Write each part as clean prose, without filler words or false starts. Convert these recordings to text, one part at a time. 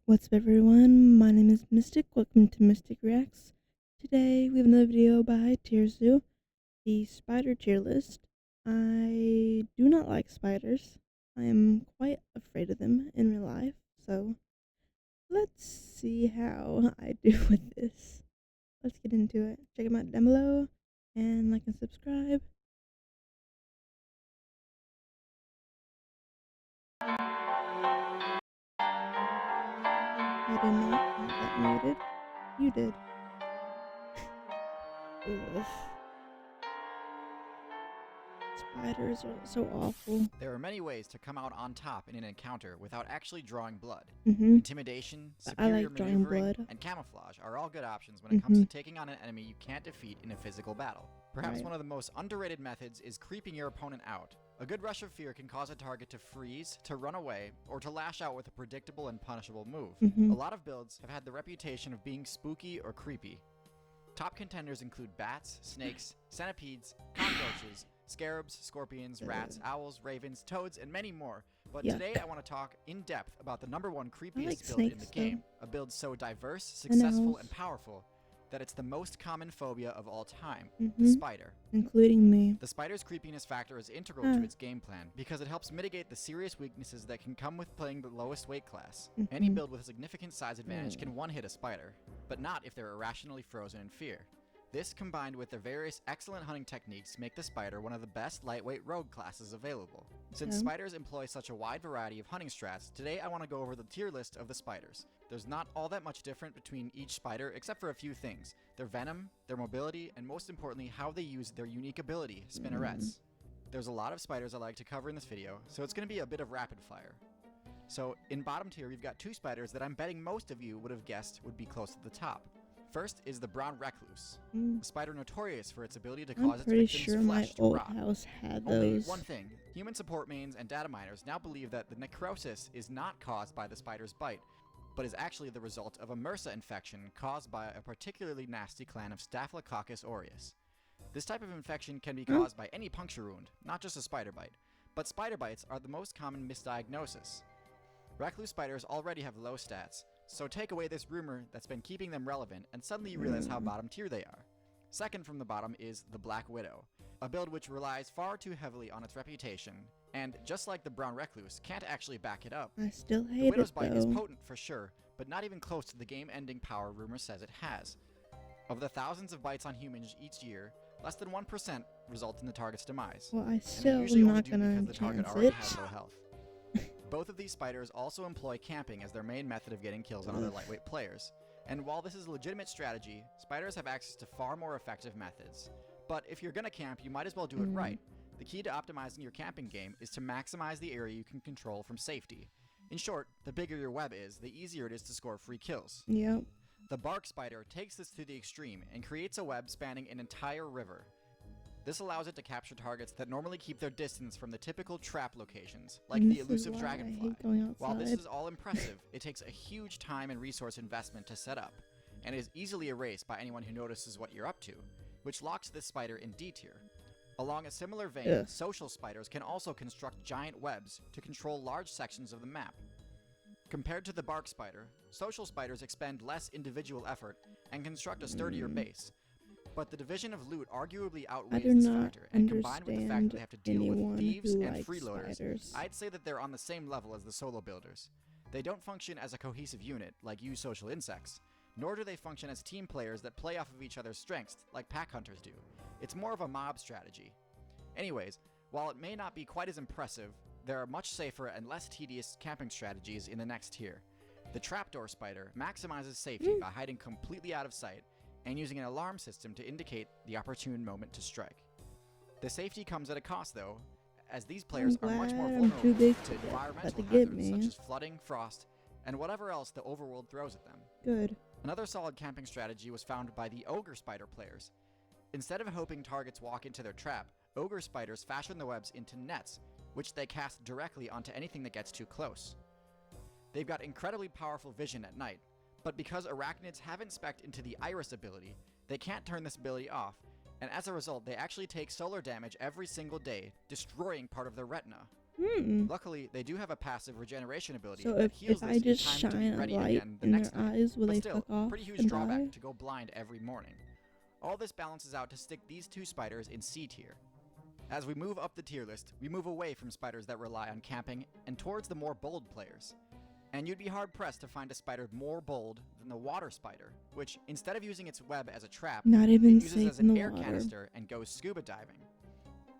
What's up everyone, my name is Mistic, welcome to Mistic Reacts. Today we have another video by TierZoo, the spider tier list. I do not like spiders. I am quite afraid of them in real life, so let's see how I do with this. Let's get into it. Check them out down below, and like and subscribe. I did not have that muted. You did. Ugh. Spiders are so awful. There are many ways to come out on top in an encounter without actually drawing blood. Mm-hmm. Intimidation, superior maneuvering, and camouflage are all good options when it comes to taking on an enemy you can't defeat in a physical battle. Perhaps one of the most underrated methods is creeping your opponent out. A good rush of fear can cause a target to freeze, to run away, or to lash out with a predictable and punishable move. A lot of builds have had the reputation of being spooky or creepy. Top contenders include bats, snakes, centipedes, cockroaches, scarabs, scorpions, rats, owls, ravens, toads, and many more. But today I want to talk in depth about the #1 creepiest build in the game. A build so diverse, successful, and powerful that it's the most common phobia of all time, the spider. Including me. The spider's creepiness factor is integral to its game plan because it helps mitigate the serious weaknesses that can come with playing the lowest weight class. Any build with a significant size advantage can one-hit a spider, but not if they're irrationally frozen in fear. This, combined with their various excellent hunting techniques, make the spider one of the best lightweight rogue classes available. Since spiders employ such a wide variety of hunting strats, today I want to go over the tier list of the spiders. There's not all that much different between each spider except for a few things: their venom, their mobility, and most importantly, how they use their unique ability, spinnerets. There's a lot of spiders I like to cover in this video, so it's going to be a bit of rapid fire. So in bottom tier, we've got two spiders that I'm betting most of you would have guessed would be close to the top. First is the brown recluse, a spider notorious for its ability to cause its victims' flesh to rot. House had Only those. one thing: human support mains and data miners now believe that the necrosis is not caused by the spider's bite, but is actually the result of a MRSA infection caused by a particularly nasty clan of Staphylococcus aureus. This type of infection can be caused by any puncture wound, not just a spider bite, but spider bites are the most common misdiagnosis. Recluse spiders already have low stats, so take away this rumor that's been keeping them relevant and suddenly you realize how bottom tier they are. Second from the bottom is the Black Widow, a build which relies far too heavily on its reputation, and just like the brown recluse, can't actually back it up. I still hate the Widow's it bite though. is potent for sure, but not even close to the game-ending power rumor says it has. Of the thousands of bites on humans each year, less than 1% result in the target's demise. Well, I And still they usually am only not do gonna because the target chance already it. has low health. Both of these spiders also employ camping as their main method of getting kills on other lightweight players. And while this is a legitimate strategy, spiders have access to far more effective methods. But if you're gonna camp, you might as well do it right. The key to optimizing your camping game is to maximize the area you can control from safety. In short, the bigger your web is, the easier it is to score free kills. Yep. The bark spider takes this to the extreme and creates a web spanning an entire river. This allows it to capture targets that normally keep their distance from the typical trap locations, like the elusive dragonfly. While this is all impressive, it takes a huge time and resource investment to set up, and is easily erased by anyone who notices what you're up to, which locks this spider in D tier. Along a similar vein, social spiders can also construct giant webs to control large sections of the map. Compared to the bark spider, social spiders expend less individual effort and construct a sturdier base. But the division of loot arguably outweighs this factor, and combined with the fact that they have to deal with thieves and freeloaders, I'd say that they're on the same level as the solo builders. They don't function as a cohesive unit, like you social insects, nor do they function as team players that play off of each other's strengths, like pack hunters do. It's more of a mob strategy. Anyways, while it may not be quite as impressive, there are much safer and less tedious camping strategies in the next tier. The trapdoor spider maximizes safety by hiding completely out of sight, and using an alarm system to indicate the opportune moment to strike. The safety comes at a cost though, as these players are much more vulnerable to environmental hazards such as flooding, frost, and whatever else the overworld throws at them. Good. Another solid camping strategy was found by the ogre spider players. Instead of hoping targets walk into their trap, ogre spiders fashion the webs into nets, which they cast directly onto anything that gets too close. They've got incredibly powerful vision at night, but because arachnids haven't spec'd into the iris ability, they can't turn this ability off, and as a result they actually take solar damage every single day, destroying part of their retina. Luckily, they do have a passive regeneration ability So that heals if I this in just time to be shine a ready light again the in their next night. eyes, will But they still, fuck off pretty huge and drawback die? to go blind every morning. All this balances out to stick these two spiders in C tier. As we move up the tier list, we move away from spiders that rely on camping and towards the more bold players. And you'd be hard pressed to find a spider more bold than the water spider, which, instead of using its web as a trap, Not it even uses safe as in an the air water. canister and goes scuba diving.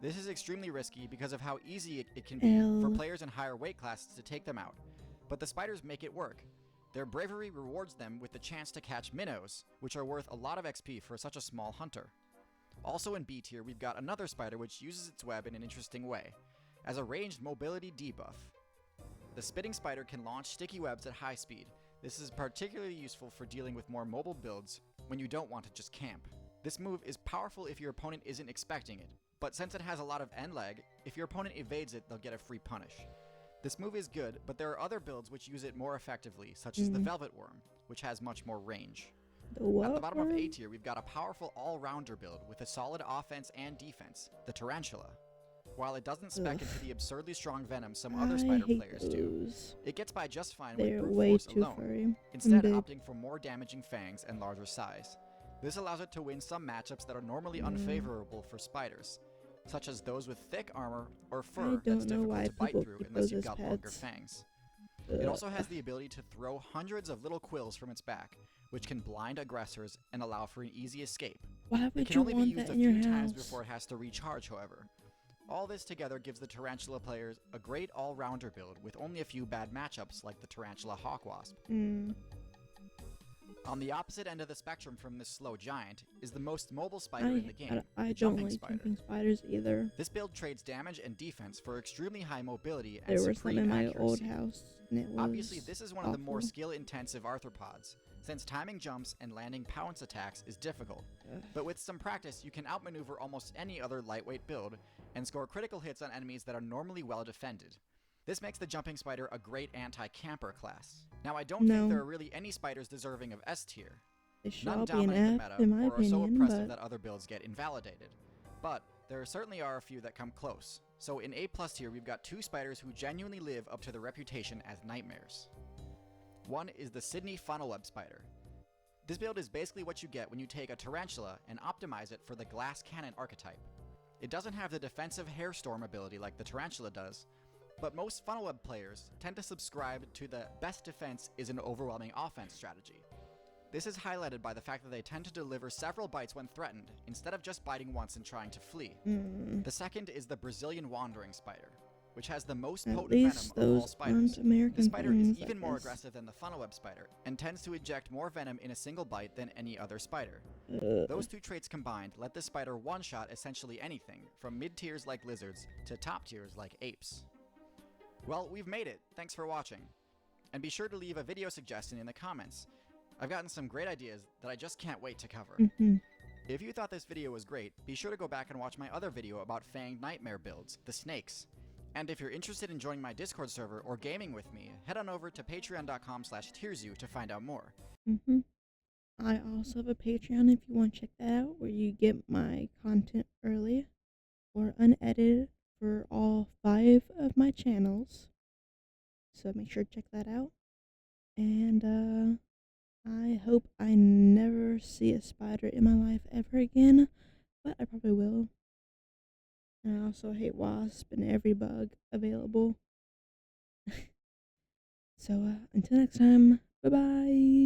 This is extremely risky because of how easy it can be for players in higher weight classes to take them out. But the spiders make it work. Their bravery rewards them with the chance to catch minnows, which are worth a lot of XP for such a small hunter. Also in B tier, we've got another spider which uses its web in an interesting way, as a ranged mobility debuff. The spitting spider can launch sticky webs at high speed. This is particularly useful for dealing with more mobile builds when you don't want to just camp. This move is powerful if your opponent isn't expecting it, but since it has a lot of end lag, if your opponent evades it, they'll get a free punish. This move is good, but there are other builds which use it more effectively, such as the Velvet Worm, which has much more range. At the bottom of A tier, we've got a powerful all-rounder build with a solid offense and defense, the Tarantula. While it doesn't spec into the absurdly strong venom some other spider players do, it gets by just fine with brute force alone, instead opting for more damaging fangs and larger size. This allows it to win some matchups that are normally unfavorable for spiders, such as those with thick armor or fur that's difficult to bite through unless you've got longer fangs. It also has the ability to throw hundreds of little quills from its back, which can blind aggressors and allow for an easy escape. It can only be used a few times before it has to recharge, however. All this together gives the Tarantula players a great all-rounder build with only a few bad matchups like the Tarantula Hawkwasp. On the opposite end of the spectrum from this slow giant is the most mobile spider in the game, the jumping spider. Jumping spiders either. This build trades damage and defense for extremely high mobility and there were some in my accuracy. old house, and it was Obviously, this is one of the more awful. skill-intensive arthropods, since timing jumps and landing pounce attacks is difficult. But with some practice, you can outmaneuver almost any other lightweight build and score critical hits on enemies that are normally well defended. This makes the jumping spider a great anti-camper class. Now, I don't think there are really any spiders deserving of S tier. None dominate the meta or are so oppressive that other builds get invalidated. But there certainly are a few that come close. So in A+ tier, we've got two spiders who genuinely live up to their reputation as nightmares. One is the Sydney funnel-web spider. This build is basically what you get when you take a tarantula and optimize it for the glass cannon archetype. It doesn't have the defensive hairstorm ability like the tarantula does, but most funnel-web players tend to subscribe to the best defense is an overwhelming offense strategy. This is highlighted by the fact that they tend to deliver several bites when threatened, instead of just biting once and trying to flee. The second is the Brazilian wandering spider, which has the most potent venom of all spiders. This spider is even more aggressive than the funnel-web spider, and tends to eject more venom in a single bite than any other spider. Those two traits combined let this spider one-shot essentially anything, from mid-tiers like lizards to top tiers like apes. Well, we've made it. Thanks for watching. And be sure to leave a video suggestion in the comments. I've gotten some great ideas that I just can't wait to cover. If you thought this video was great, be sure to go back and watch my other video about fanged nightmare builds, the snakes. And if you're interested in joining my Discord server or gaming with me, head on over to patreon.com/TierZoo to find out more. I also have a Patreon if you want to check that out, where you get my content early or unedited for all 5 of my channels. So make sure to check that out. And I hope I never see a spider in my life ever again, but I probably will. And I also hate wasp and every bug available. So until next time, bye bye.